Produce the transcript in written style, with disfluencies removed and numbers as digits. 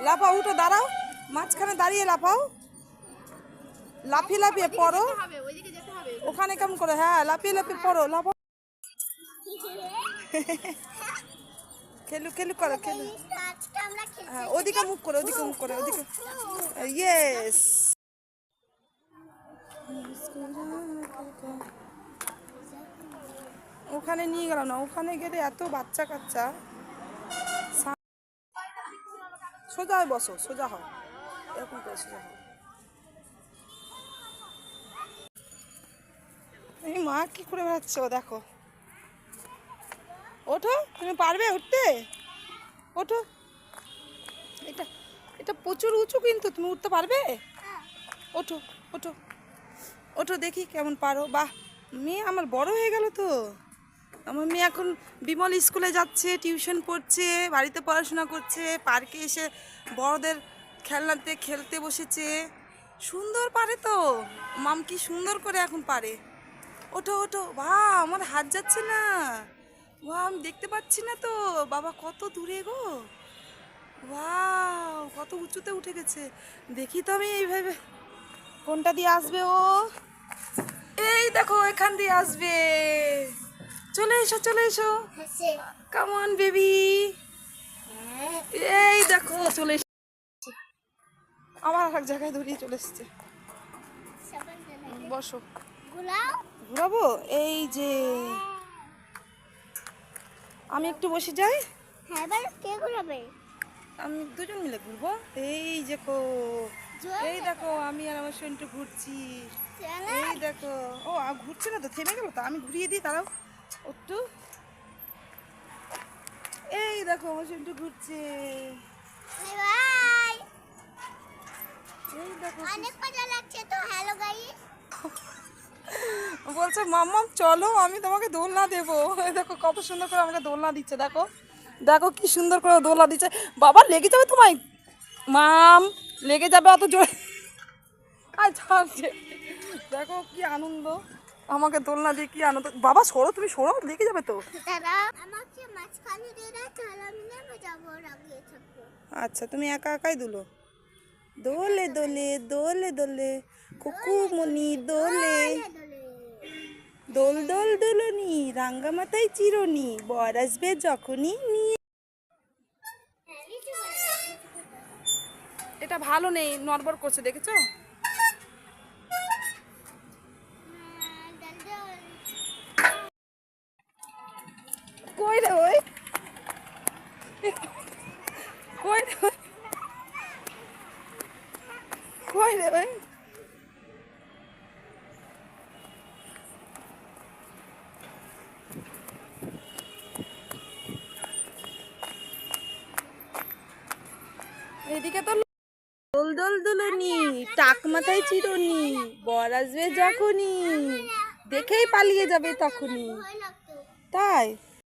লাফাও, উঠো, দাঁড়াও, মাঝখানে দাঁড়িয়ে লাফাও, লাফিয়ে লাফিয়ে পড়ো। ওখানে কেমন করে? হ্যাঁ, লাফিয়ে লাফিয়ে পড়ো, লাফাও। খেলু খেলু করো, খেলু। হ্যাঁ, ওদিকে মুখ করে, ওদিকে মুখ করে, ওদিকে। ইয়েস। ওখানে নিয়ে গেল না, ওখানে গেলে এত বাচ্চা কাচ্চা। সোজা হয়ে বসো, সোজা হও, এরকম করে সোজা হও। এই মা কি করে বেড়াচ্ছ দেখো। ওঠো, তুমি পারবে উঠতে? ওঠো। এটা এটা প্রচুর উঁচু, কিন্তু তুমি উঠতে পারবে? ওঠো, ওঠো, ওঠো, দেখি কেমন পারো। বাহ, মেয়ে আমার বড় হয়ে গেল তো। আমার মেয়ে এখন বিমল স্কুলে যাচ্ছে, টিউশন পড়ছে, বাড়িতে পড়াশোনা করছে, পার্কে এসে বড়দের খেলনাতে খেলতে বসেছে। সুন্দর পারে তো, মাম কি সুন্দর করে এখন পারে। ওঠো, ওঠো। বাহ, আমার হাত যাচ্ছে না। বাহ, আমি দেখতে পাচ্ছি না তো। বাবা কত দূরে গো। বাহ, কত উঁচুতে উঠে গেছে। দেখি তো আমি এইভাবে কোনটা দিয়ে আসবে ও। এই দেখো, এখান দিয়ে আসবে। চলে এসো, চলে এসো, কাম অন বেবি। এই দেখো চলে এসে, আমার এক জায়গায় ধরিয়ে চলে এসছে। বসো, ঘুরাবো। এই যে আমি একটু বসে যাই। হ্যাঁ, এবার কে ঘুরাবে? আমি দুজন মিলে ঘুরবো। এই দেখো, এই দেখো, আমি আর আমার সন্টু ঘুরছি। এই দেখো, ও ঘুরছে না তো, থেমে গেল তো, আমি ঘুরিয়ে দিই, তারাও একটু। এই দেখো, আমার সন্টু ঘুরছে। বাই। এই দেখো, অনেক মজা লাগছে তো। Hello guys. বলছে মাম্মাম চলো, আমি তোমাকে দোলনা দেবো। এই দেখো কত সুন্দর করে আমাকে দোলনা দিচ্ছে, দেখো দেখো কি সুন্দর করে দোলনা দিচ্ছে। বাবা লেগে যাবে তোমায়, মাম লেগে যাবে অত জোরে। দেখো কি আনন্দ, আমাকে দোলনা দিয়ে কি আনন্দ। বাবা সরো, তুমি সরো, লেগে যাবে তো। দাদা আমাকে মাঝখানে দিয়ে দাও, তাহলে আমি নেমে যাবো, রাগিয়ে থাকবো। আচ্ছা, তুমি একা একাই দুলো। দোলে দোলে দোলে দোলে কুকুমনি দোলে, দোল দোল দোলনি রাঙ্গা মাথায় চিরনি, বর আসবে যখনই নিয়ে। এটা ভালো নেই, নড়বড় করছে, দেখেছো? কই রে ওই, কই রে ওই, কই রে ওই। এদিকে তো দোল দোল দুলনি, টাক মাথায় চিরনি, বর আসবে যখনই, দেখেই পালিয়ে যাবে তখনই। তাই